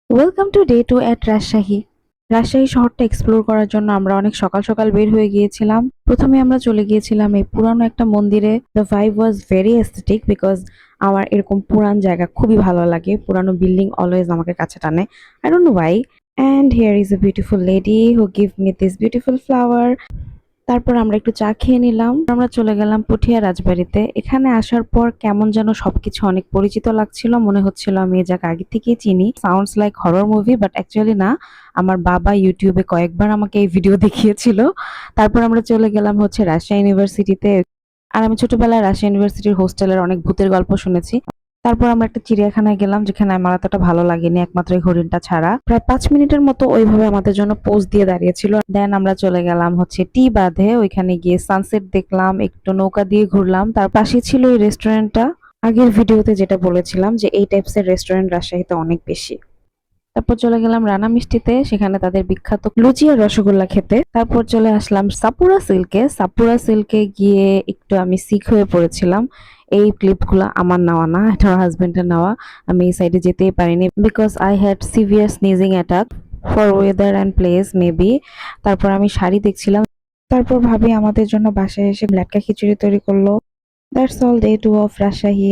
Welcome to day 2 এট রাজশাহী। রাজশাহী শহরটা explore করার জন্য আমরা অনেক সকাল সকাল বের হয়ে গিয়েছিলাম। প্রথমে আমরা চলে গিয়েছিলাম এই পুরানো একটা মন্দিরে। The vibe was very aesthetic because আমার এরকম পুরান জায়গা খুবই ভালো লাগে। পুরানো বিল্ডিং অলওয়েজ আমাকে কাছে টানে। I don't know Y. And here is a beautiful lady who give me this beautiful flower. তারপর আমরা একটু চা খেয়ে নিলাম। আমরা চলে গেলাম পুঠিয়া রাজবাড়িতে। এখানে আসার পর কেমন যেন সবকিছু অনেক পরিচিত লাগছিল, মনে হচ্ছিল আমি এই জায়গা আগে থেকেই চিনি। Sounds like horror movie, but actually না। আমার বাবা ইউটিউবে কয়েকবার আমাকে এই ভিডিও দেখিয়েছিল। তারপর আমরা চলে গেলাম হচ্ছে রাজশাহী ইউনিভার্সিটিতে। আর আমি ছোটবেলায় রাজশাহী ইউনিভার্সিটির হোস্টেলের অনেক ভূতের গল্প শুনেছি। তারপর আমরা একটা চিড়িয়াখানায় গেলাম, যেখানে আমার এতটা ভালো লাগেনি একমাত্র এই হরিণটা ছাড়া। প্রায় 5 মিনিটের মতো ওইভাবে আমাদের জন্য পোজ দিয়ে দাঁড়িয়েছিল। দেন আমরা চলে গেলাম হচ্ছে টি বাঁধে। ওইখানে গিয়ে সানসেট দেখলাম, একটু নৌকা দিয়ে ঘুরলাম। তার পাশে ছিল এই রেস্টুরেন্টটা। আগের ভিডিওতে যেটা বলেছিলাম যে এই টাইপসের রেস্টুরেন্ট রাজশাহীতে অনেক বেশি। তারপর চলে গেলাম রানা মিষ্টিতে, সেখানে তাদের বিখ্যাত লুচি আর রসগোল্লা খেতে। তারপর চলে আসলাম সাপুরা সিল্কে। সাপুরা সিল্কে গিয়ে একটু আমি সিক হয়ে পড়েছিলাম। এই ক্লিপগুলো আমার নেওয়া না, এটা আমার হাজবেন্ডের নেওয়া। আমি এই সাইডে যেতেই পারিনি because I had severe sneezing attack for weather and place maybe. তারপর আমি শাড়ি দেখছিলাম। তারপর ভাবি আমাদের জন্য বাসায় এসে ল্যাটকা খিচুড়ি তৈরি করলো। That's all day 2 of Rajshahi.